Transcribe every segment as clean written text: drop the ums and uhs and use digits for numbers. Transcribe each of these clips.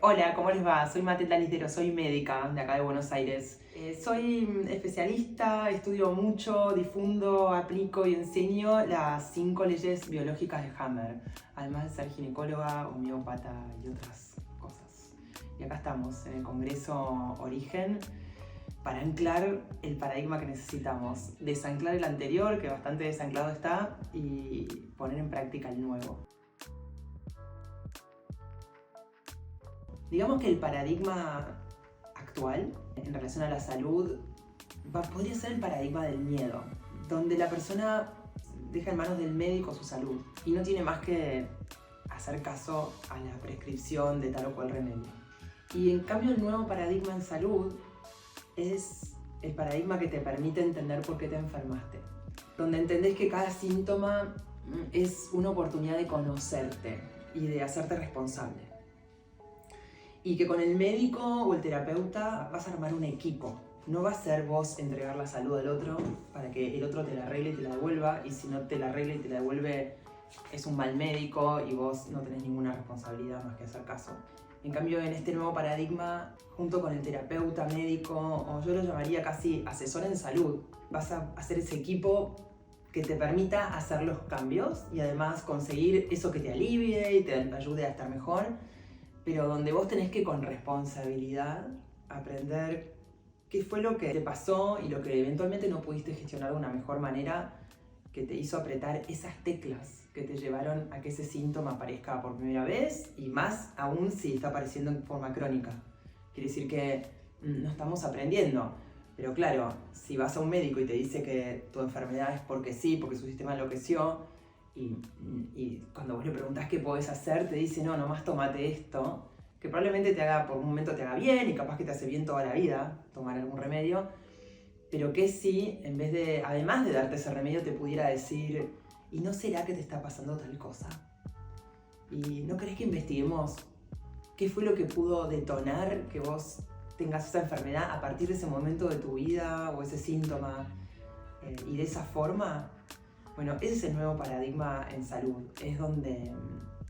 Hola, ¿cómo les va? Soy Matilda Listero, soy médica de acá de Buenos Aires. Soy especialista, estudio mucho, difundo, aplico y enseño las 5 leyes biológicas de Hammer, además de ser ginecóloga, homeópata y otras cosas. Y acá estamos en el Congreso Origen para anclar el paradigma que necesitamos, desanclar el anterior, que bastante desanclado está, y poner en práctica el nuevo. Digamos que el paradigma actual en relación a la salud podría ser el paradigma del miedo, donde la persona deja en manos del médico su salud y no tiene más que hacer caso a la prescripción de tal o cual remedio. Y en cambio el nuevo paradigma en salud es el paradigma que te permite entender por qué te enfermaste, donde entendés que cada síntoma es una oportunidad de conocerte y de hacerte responsable. Y que con el médico o el terapeuta vas a armar un equipo. No va a ser vos entregar la salud al otro para que el otro te la arregle y te la devuelva, y si no te la arregla y te la devuelve es un mal médico y vos no tenés ninguna responsabilidad más que hacer caso. En cambio, en este nuevo paradigma, junto con el terapeuta, médico, o yo lo llamaría casi asesor en salud, vas a hacer ese equipo que te permita hacer los cambios y además conseguir eso que te alivie y te ayude a estar mejor, pero donde vos tenés que con responsabilidad aprender qué fue lo que te pasó y lo que eventualmente no pudiste gestionar de una mejor manera, que te hizo apretar esas teclas que te llevaron a que ese síntoma aparezca por primera vez, y más aún si está apareciendo en forma crónica. Quiere decir que no estamos aprendiendo. Pero claro, si vas a un médico y te dice que tu enfermedad es porque sí, porque su sistema enloqueció, y cuando vos le preguntás qué podés hacer, te dice, no, nomás tomate esto, que probablemente te haga, por un momento te haga bien, y capaz que te hace bien toda la vida tomar algún remedio, pero que si, en vez de, además de darte ese remedio, te pudiera decir, ¿y no será que te está pasando tal cosa? ¿Y no querés que investiguemos qué fue lo que pudo detonar que vos tengas esa enfermedad a partir de ese momento de tu vida o ese síntoma? Y de esa forma, bueno, ese es el nuevo paradigma en salud. Es donde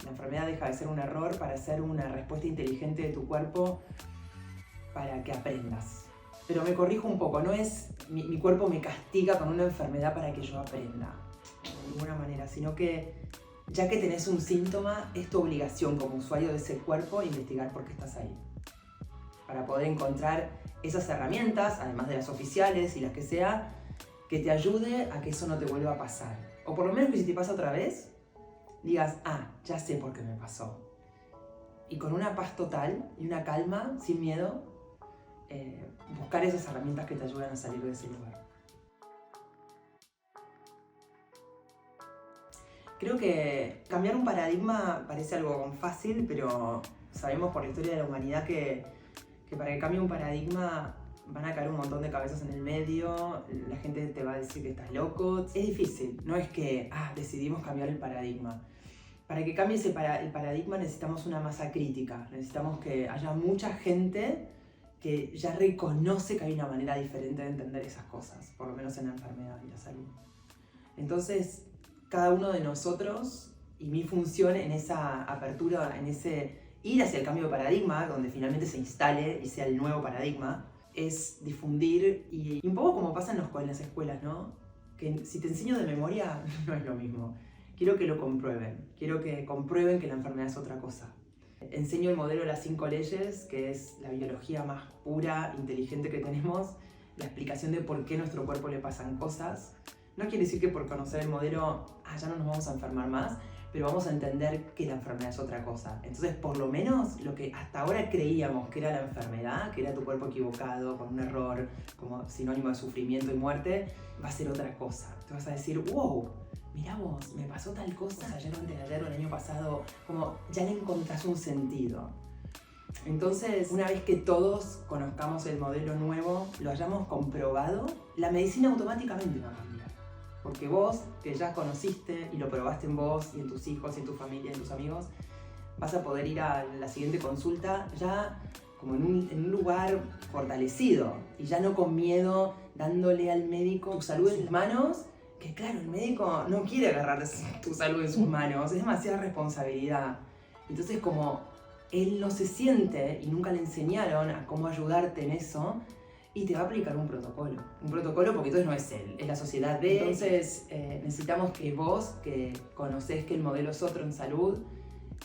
la enfermedad deja de ser un error para ser una respuesta inteligente de tu cuerpo para que aprendas. Pero me corrijo un poco, no es mi cuerpo me castiga con una enfermedad para que yo aprenda, de ninguna manera, sino que ya que tenés un síntoma, es tu obligación como usuario de ese cuerpo investigar por qué estás ahí, para poder encontrar esas herramientas, además de las oficiales y las que sea, que te ayude a que eso no te vuelva a pasar. O por lo menos que si te pasa otra vez, digas, ya sé por qué me pasó. Y con una paz total y una calma, sin miedo, buscar esas herramientas que te ayuden a salir de ese lugar. Creo que cambiar un paradigma parece algo fácil, pero sabemos por la historia de la humanidad que para que cambie un paradigma van a caer un montón de cabezas en el medio, la gente te va a decir que estás loco. Es difícil, no es que decidimos cambiar el paradigma. Para que cambie el paradigma necesitamos una masa crítica, necesitamos que haya mucha gente que ya reconoce que hay una manera diferente de entender esas cosas, por lo menos en la enfermedad y la salud. Entonces, cada uno de nosotros, y mi función en esa apertura, en ese ir hacia el cambio de paradigma, donde finalmente se instale y sea el nuevo paradigma, es difundir, y un poco como pasa en las escuelas, ¿no? Que si te enseño de memoria, no es lo mismo. Quiero que lo comprueben, quiero que comprueben que la enfermedad es otra cosa. Enseño el modelo de las 5 leyes, que es la biología más pura, inteligente que tenemos, la explicación de por qué a nuestro cuerpo le pasan cosas. No quiere decir que por conocer el modelo, ya no nos vamos a enfermar más, pero vamos a entender que la enfermedad es otra cosa. Entonces, por lo menos, lo que hasta ahora creíamos que era la enfermedad, que era tu cuerpo equivocado, con un error, como sinónimo de sufrimiento y muerte, va a ser otra cosa. Te vas a decir, wow, mirá vos, me pasó tal cosa ayer o antes de ayer o el año pasado, como ya le encontrás un sentido. Entonces, una vez que todos conozcamos el modelo nuevo, lo hayamos comprobado, la medicina automáticamente va a cambiar. Porque vos, que ya conociste y lo probaste en vos y en tus hijos y en tu familia y en tus amigos, vas a poder ir a la siguiente consulta ya como en un lugar fortalecido y ya no con miedo, dándole al médico tu salud en sus manos, que claro, el médico no quiere agarrar tu salud en sus manos, es demasiada responsabilidad. Entonces como él no se siente y nunca le enseñaron a cómo ayudarte en eso y te va a aplicar un protocolo. Un protocolo porque entonces no es él, es la sociedad de él. Entonces necesitamos que vos, que conocés que el modelo es otro en salud,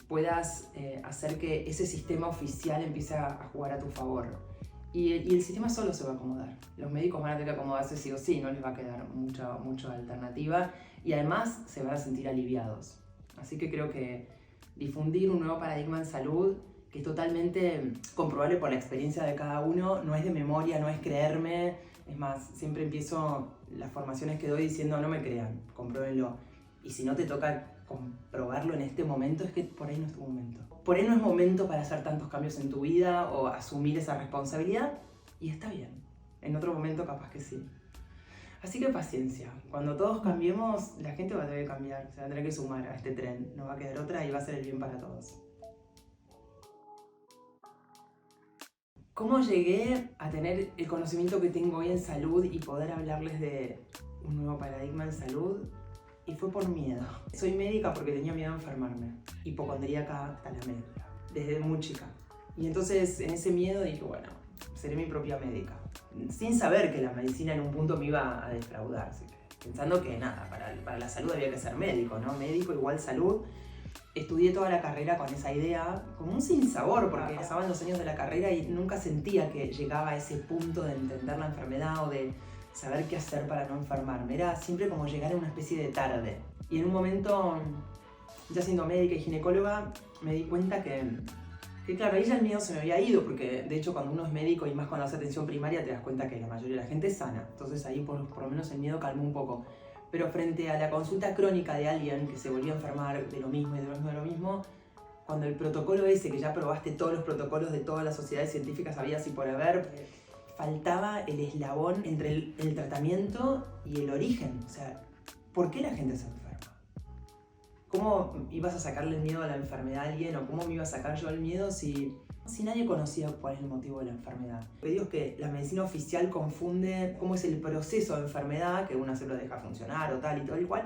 puedas hacer que ese sistema oficial empiece a jugar a tu favor. Y el sistema solo se va a acomodar. Los médicos van a tener que acomodarse sí o sí, no les va a quedar mucha alternativa y además se van a sentir aliviados. Así que creo que difundir un nuevo paradigma en salud que es totalmente comprobable por la experiencia de cada uno, no es de memoria, no es creerme. Es más, siempre empiezo las formaciones que doy diciendo no me crean, compruébenlo. Y si no te toca comprobarlo en este momento, es que por ahí no es tu momento. Por ahí no es momento para hacer tantos cambios en tu vida o asumir esa responsabilidad, y está bien. En otro momento capaz que sí. Así que paciencia. Cuando todos cambiemos, la gente va a tener que cambiar, se va a tener que sumar a este tren. No va a quedar otra y va a ser el bien para todos. ¿Cómo llegué a tener el conocimiento que tengo hoy en salud y poder hablarles de un nuevo paradigma en salud? Y fue por miedo. Soy médica porque tenía miedo a enfermarme. Hipocondríaca hasta la médula, desde muy chica. Y entonces en ese miedo dije, bueno, seré mi propia médica. Sin saber que la medicina en un punto me iba a defraudar. Pensando que nada, para la salud había que ser médico, ¿no? Médico igual salud. Estudié toda la carrera con esa idea, como un sinsabor, porque pasaban los años de la carrera y nunca sentía que llegaba a ese punto de entender la enfermedad o de saber qué hacer para no enfermarme. Era siempre como llegar a una especie de tarde. Y en un momento, ya siendo médica y ginecóloga, me di cuenta que claro, ahí ya el miedo se me había ido, porque de hecho cuando uno es médico y más cuando hace atención primaria te das cuenta que la mayoría de la gente es sana. Entonces ahí por lo menos el miedo calmó un poco. Pero frente a la consulta crónica de alguien que se volvía a enfermar de lo mismo y de lo mismo, cuando el protocolo ese, que ya probaste todos los protocolos de todas las sociedades científicas habidas y por haber, faltaba el eslabón entre el tratamiento y el origen. O sea, ¿por qué la gente se enferma? ¿Cómo ibas a sacarle el miedo a la enfermedad a alguien? ¿O cómo me iba a sacar yo el miedo si nadie conocía cuál es el motivo de la enfermedad? Lo que digo es que la medicina oficial confunde cómo es el proceso de enfermedad, que una célula deja funcionar o tal y todo el cual,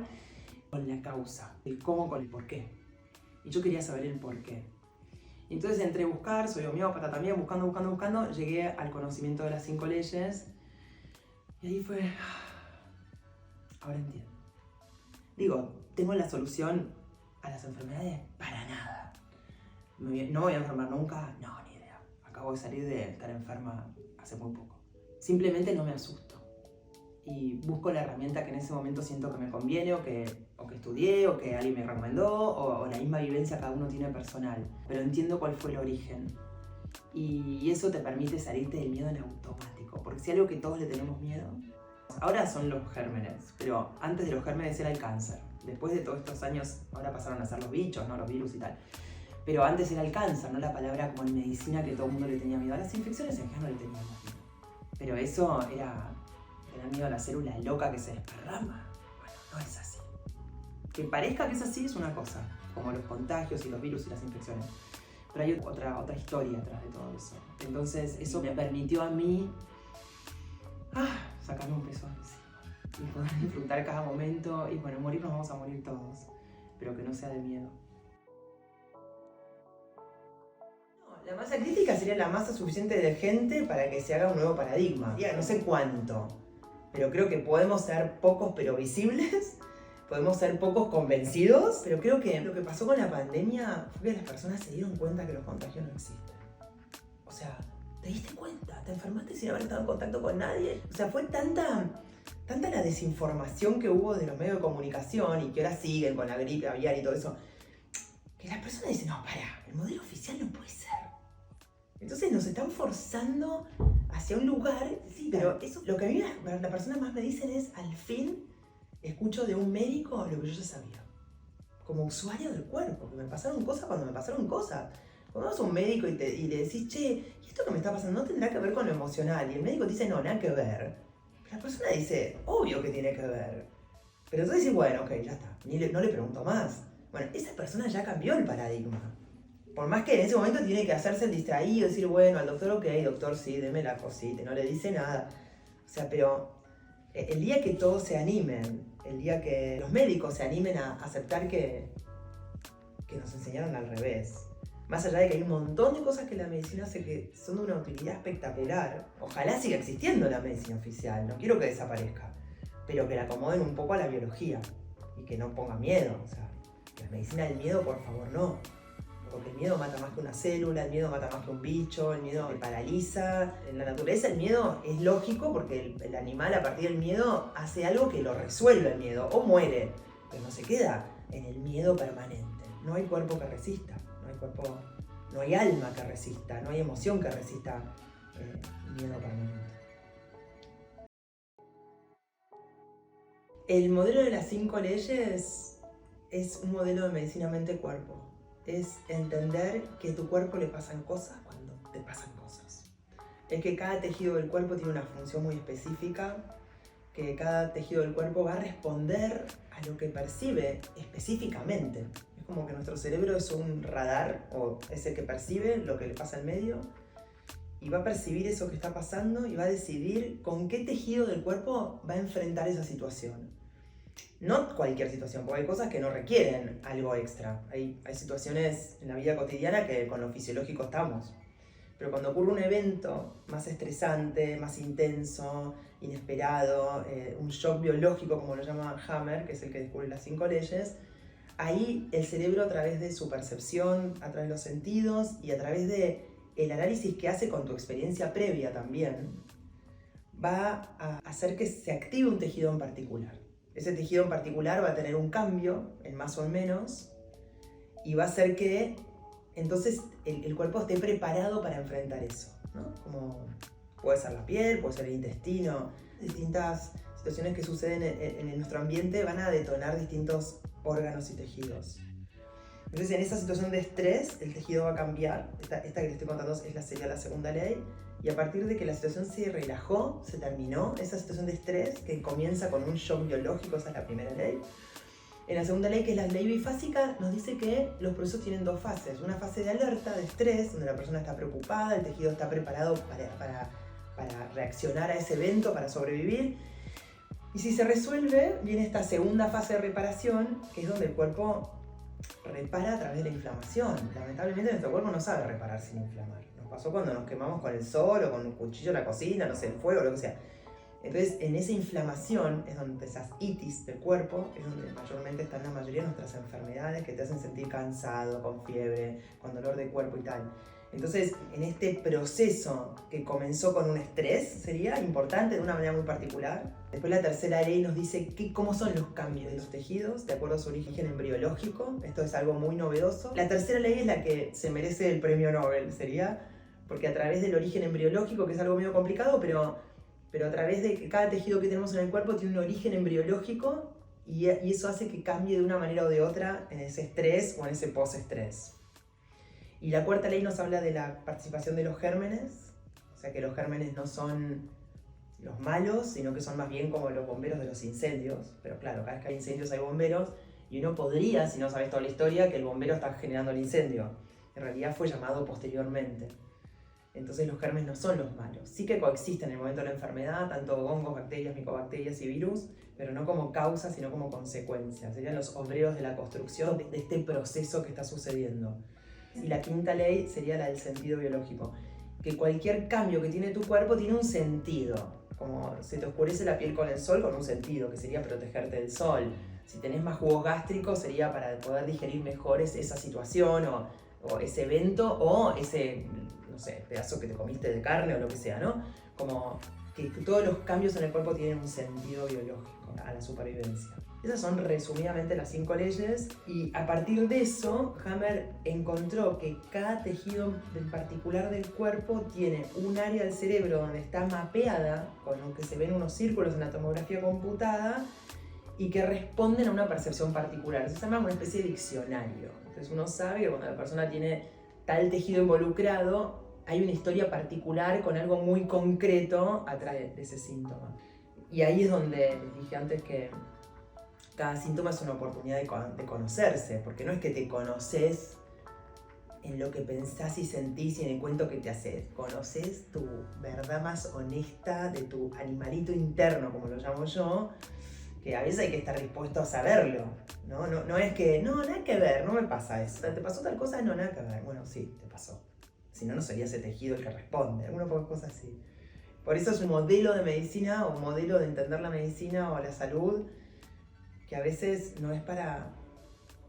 con la causa, el cómo con el por qué. Y yo quería saber el por qué. Y entonces entré a buscar, soy homeópata también, buscando, llegué al conocimiento de las 5 leyes y ahí fue, ahora entiendo. Digo, tengo la solución a las enfermedades para nada. No me voy a enfermar nunca, no, ni idea. Acabo de salir de estar enferma hace muy poco. Simplemente no me asusto. Y busco la herramienta que en ese momento siento que me conviene o que estudié o que alguien me recomendó o la misma vivencia cada uno tiene personal. Pero entiendo cuál fue el origen. Y eso te permite salirte del miedo en automático. Porque si algo que todos le tenemos miedo, ahora son los gérmenes, pero antes de los gérmenes era el cáncer. Después de todos estos años, ahora pasaron a ser los bichos, ¿no? Los virus y tal. Pero antes era el cáncer, no la palabra como en medicina que todo el mundo le tenía miedo. A las infecciones en general no le teníamos miedo. Pero eso era tener miedo a la célula loca que se desparrama. Bueno, no es así. Que parezca que es así es una cosa, como los contagios y los virus y las infecciones. Pero hay otra historia atrás de todo eso. Entonces eso me permitió a mí sacarme un peso encima y poder disfrutar cada momento. Y bueno, morir nos vamos a morir todos, pero que no sea de miedo. La masa crítica sería la masa suficiente de gente para que se haga un nuevo paradigma. Ya, no sé cuánto, pero creo que podemos ser pocos pero visibles, podemos ser pocos convencidos, pero creo que lo que pasó con la pandemia fue que las personas se dieron cuenta que los contagios no existen. O sea, ¿te diste cuenta? ¿Te enfermaste sin haber estado en contacto con nadie? O sea, fue tanta la desinformación que hubo de los medios de comunicación y que ahora siguen con la gripe aviar y todo eso, que las personas dicen, no, pará, el modelo oficial no puede ser. Entonces nos están forzando hacia un lugar, sí, pero eso, lo que a mí las personas más me dicen es, al fin escucho de un médico lo que yo ya sabía. Como usuario del cuerpo, que me pasaron cosas cuando me pasaron cosas. Cuando vas a un médico y le decís, che, ¿y esto que me está pasando no tendrá que ver con lo emocional? Y el médico te dice, no, nada que ver. Pero la persona dice, obvio que tiene que ver. Pero entonces dices, bueno, ok, ya está, no le pregunto más. Bueno, esa persona ya cambió el paradigma. Por más que en ese momento tiene que hacerse el distraído, decir, bueno, al doctor, ok, doctor, sí, deme la cosita, no le dice nada. O sea, pero el día que todos se animen, el día que los médicos se animen a aceptar que nos enseñaron al revés, Más allá de que hay un montón de cosas que la medicina hace que son de una utilidad espectacular, ojalá siga existiendo la medicina oficial, no quiero que desaparezca, pero que la acomoden un poco a la biología y que no ponga miedo. O sea, la medicina del miedo, por favor, no. Porque el miedo mata más que una célula, el miedo mata más que un bicho, el miedo te paraliza. En la naturaleza el miedo es lógico porque el animal a partir del miedo hace algo que lo resuelve el miedo, o muere, pero no se queda en el miedo permanente. No hay cuerpo que resista, no hay alma que resista, no hay emoción que resista el miedo permanente. El modelo de las 5 leyes es un modelo de medicina mente-cuerpo. Es entender que a tu cuerpo le pasan cosas cuando te pasan cosas. Es que cada tejido del cuerpo tiene una función muy específica, que cada tejido del cuerpo va a responder a lo que percibe específicamente. Es como que nuestro cerebro es un radar, o es el que percibe lo que le pasa al medio, y va a percibir eso que está pasando y va a decidir con qué tejido del cuerpo va a enfrentar esa situación. No cualquier situación, porque hay cosas que no requieren algo extra. Hay situaciones en la vida cotidiana que con lo fisiológico estamos. Pero cuando ocurre un evento más estresante, más intenso, inesperado, un shock biológico, como lo llama Hammer, que es el que descubre las 5 leyes, ahí el cerebro, a través de su percepción, a través de los sentidos y a través de el análisis que hace con tu experiencia previa también, va a hacer que se active un tejido en particular. Ese tejido en particular va a tener un cambio, en más o en menos, y va a hacer que entonces el cuerpo esté preparado para enfrentar eso, ¿no? Como puede ser la piel, puede ser el intestino. Distintas situaciones que suceden en nuestro ambiente van a detonar distintos órganos y tejidos. Entonces, en esa situación de estrés, el tejido va a cambiar. Esta que les estoy contando sería la segunda ley. Y a partir de que la situación se relajó, se terminó esa situación de estrés, que comienza con un shock biológico, esa es la primera ley. En la segunda ley, que es la ley bifásica, nos dice que los procesos tienen 2 fases. Una fase de alerta, de estrés, donde la persona está preocupada, el tejido está preparado para reaccionar a ese evento, para sobrevivir. Y si se resuelve, viene esta segunda fase de reparación, que es donde el cuerpo repara a través de la inflamación. Lamentablemente nuestro cuerpo no sabe reparar sin inflamar. Nos pasó cuando nos quemamos con el sol o con un cuchillo en la cocina, no sé, el fuego, lo que sea. Entonces, en esa inflamación es donde esas itis del cuerpo, es donde mayormente están la mayoría de nuestras enfermedades que te hacen sentir cansado, con fiebre, con dolor de cuerpo y tal. Entonces, en este proceso que comenzó con un estrés, sería importante de una manera muy particular. Después la tercera ley nos dice cómo son los cambios de los tejidos, de acuerdo a su origen embriológico. Esto es algo muy novedoso. La tercera ley es la que se merece el premio Nobel, sería, porque a través del origen embriológico, que es algo medio complicado, pero a través de que cada tejido que tenemos en el cuerpo tiene un origen embriológico y eso hace que cambie de una manera o de otra en ese estrés o en ese post-estrés. Y la cuarta ley nos habla de la participación de los gérmenes, o sea que los gérmenes no son los malos, sino que son más bien como los bomberos de los incendios. Pero claro, cada vez que hay incendios hay bomberos, y uno podría, si no sabes toda la historia, que el bombero está generando el incendio. En realidad fue llamado posteriormente. Entonces los gérmenes no son los malos. Sí que coexisten en el momento de la enfermedad, tanto hongos, bacterias, micobacterias y virus, pero no como causa, sino como consecuencia. Serían los obreros de la construcción de este proceso que está sucediendo. Y la quinta ley sería la del sentido biológico, que cualquier cambio que tiene tu cuerpo tiene un sentido. Como se te oscurece la piel con el sol, con un sentido, que sería protegerte del sol. Si tenés más jugos gástricos, sería para poder digerir mejor esa situación o ese evento o ese, no sé, pedazo que te comiste de carne o lo que sea, ¿no? Como que todos los cambios en el cuerpo tienen un sentido biológico a la supervivencia. Esas son resumidamente las 5 leyes, y a partir de eso Hammer encontró que cada tejido en particular del cuerpo tiene un área del cerebro donde está mapeada, con lo que se ven unos círculos en la tomografía computada, y que responden a una percepción particular. Eso se llama una especie de diccionario. Entonces uno sabe que cuando la persona tiene tal tejido involucrado, hay una historia particular con algo muy concreto atrás de ese síntoma. Y ahí es donde les dije antes que cada síntoma es una oportunidad de conocerse, porque no es que te conoces en lo que pensás y sentís y en el cuento que te haces. Conoces tu verdad más honesta de tu animalito interno, como lo llamo yo, que a veces hay que estar dispuesto a saberlo, ¿no? No es que, no, nada que ver, no me pasa eso. ¿Te pasó tal cosa? No, nada que ver. Bueno, sí, te pasó. Si no, no sería ese tejido el que responde. Alguna poca cosa así. Por eso es un modelo de medicina o un modelo de entender la medicina o la salud que a veces no es para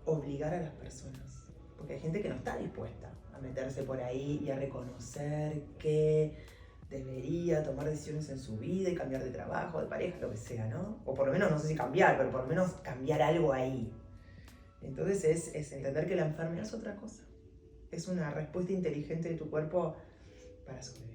obligar a las personas. Porque hay gente que no está dispuesta a meterse por ahí y a reconocer que debería tomar decisiones en su vida y cambiar de trabajo, de pareja, lo que sea, ¿no? O por lo menos, no sé si cambiar, pero por lo menos cambiar algo ahí. Entonces es entender que la enfermedad es otra cosa. Es una respuesta inteligente de tu cuerpo para sobrevivir.